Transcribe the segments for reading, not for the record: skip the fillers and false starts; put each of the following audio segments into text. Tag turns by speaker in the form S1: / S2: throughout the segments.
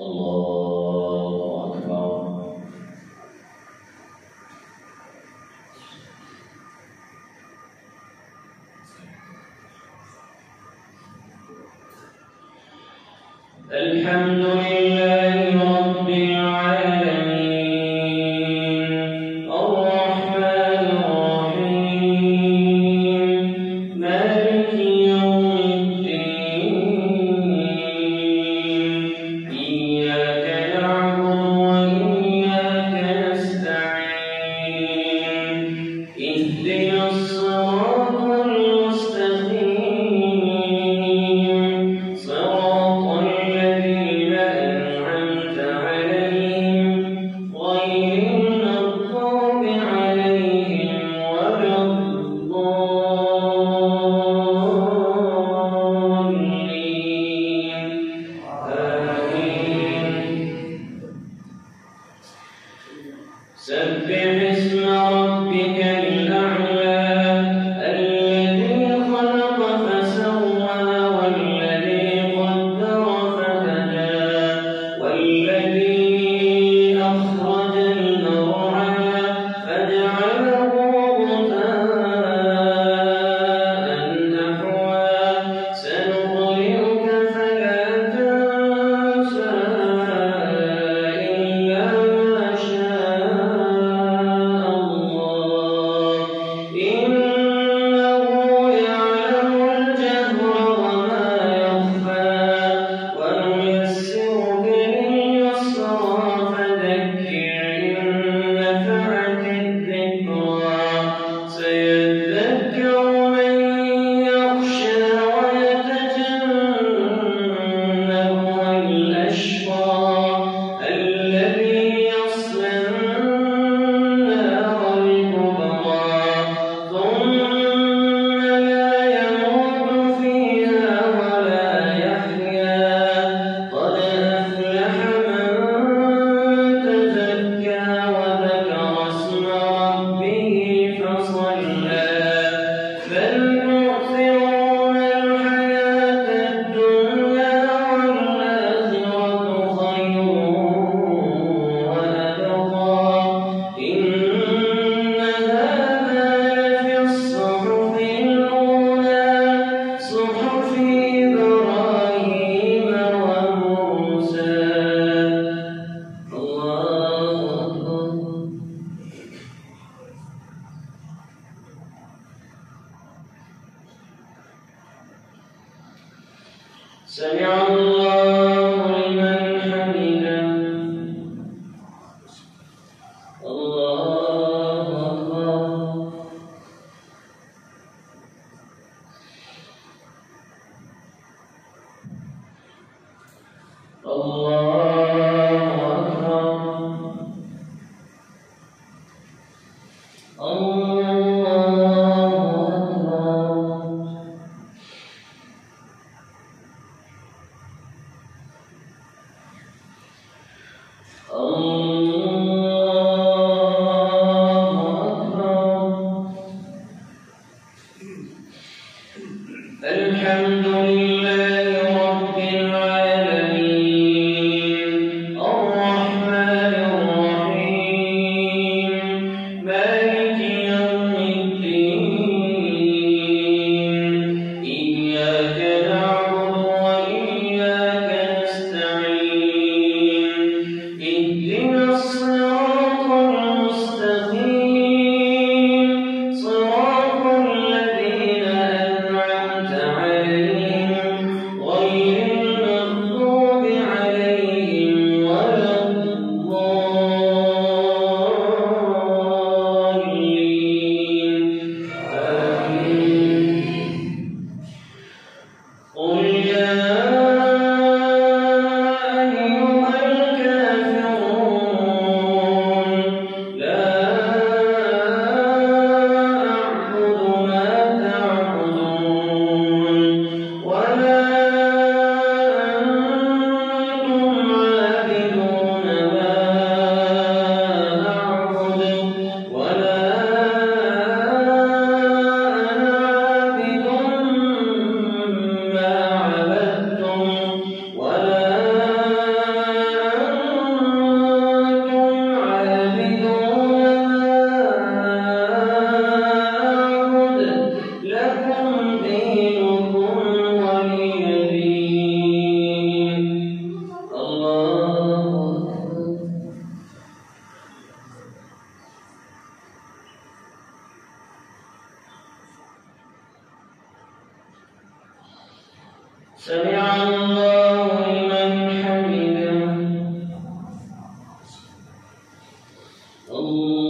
S1: الله أكبر. الحمد لله رب العالمين الرحمن الرحيم مالك يوم الدين إياك نعبد وإياك نستعين اهدنا الصراط المستقيم صراط الذين أنعمت عليهم غير المغضوب عليهم ولا الضالين آمين. سبح اسم ربك الأعلى الذي خلق فسوى والذي قدر فهدى والذي أخرج المرعى فجعله غثاء نحوا سنقرئك فلا تنسى إلا ما شاء الله إنه يعلم الجهر وما يخفى ونيسرك لليسرى فذكر إن نفعت الذكرى سيذكر من يخشى ويتجنبها الأشقى الذي يصلى النار الكبرى ثم لا يموت فيها ولا يحيا قد أفلح من تزكى وذكر اسم ربه فصلى بل تؤثرون الحياة الدنيا والآخرة خير وأبقى إن هذا لفي الصحف الأولى صحف إبراهيم وموسى. الله أكبر. سمع الله لمن حمده. الله أكبر. الله أكبر. الحمد لله رب العالمين الرحمن الرحيم مالك يوم الدين إياك نعبد وإياك نستعين اهدنا الصراط المستقيم صراط الذين أنعمت عليهم سمع الله لمن حمده. الله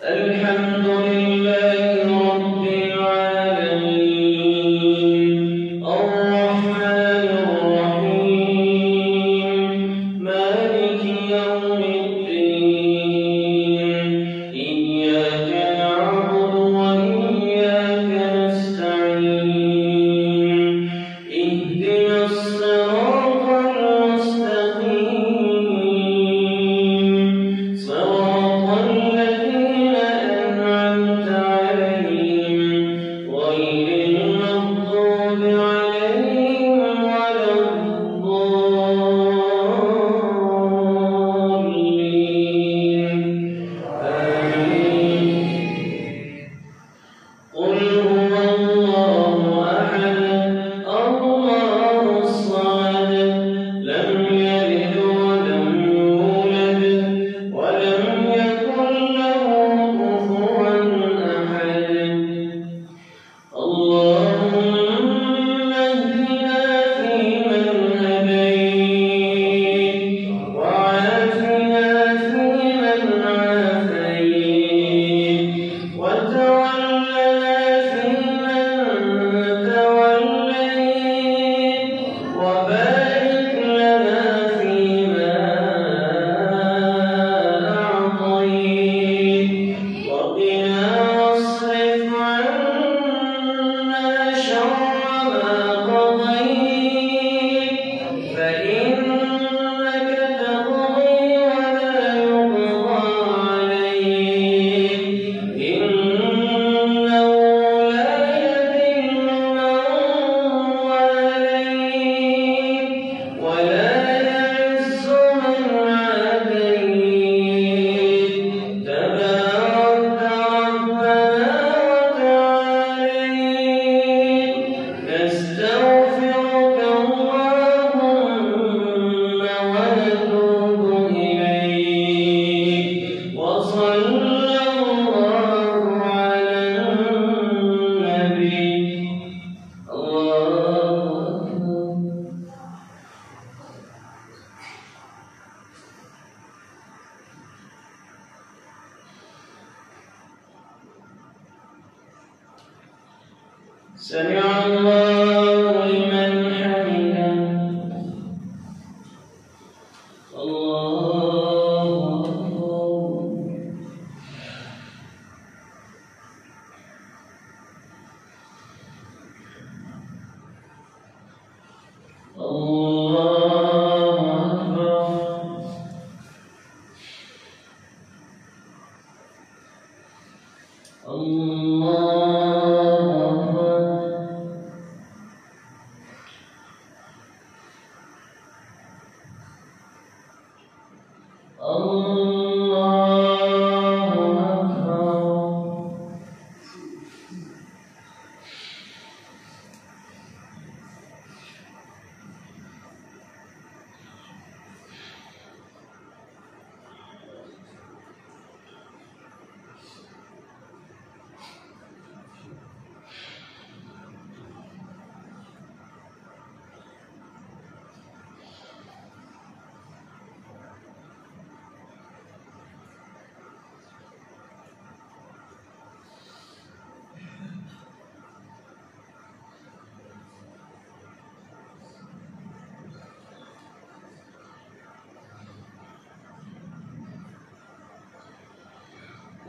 S1: الحمد لله رب العالمين الرحمن الرحيم مالك يوم الدين إياك نعبد وإياك نستعين اهدنا الصراط المستقيم صراط الذين أنعمت عليهم غير المغضوب عليهم ولا الضالين آمين. قل هو الله أحد الله الصمد لم يلد ولم يولد ولم يكن له كفوا أحد. اللهم اهدنا فيمن هديت وعافنا فيمن عافيت وتولنا فيمن توليت وبارك لنا فيما أعطيت وقنا واصرف عنا شر ما قضيت فإنك تقضي ولا يقضى عليك إنه لا يذل من واليت ولا يعز من عاديت تباركت ربنا وتعاليت نستغفرك اللهم ونتوب إليك وصلى الله على النبي. سمع الله لمن حمده. الله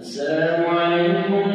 S1: السلام عليكم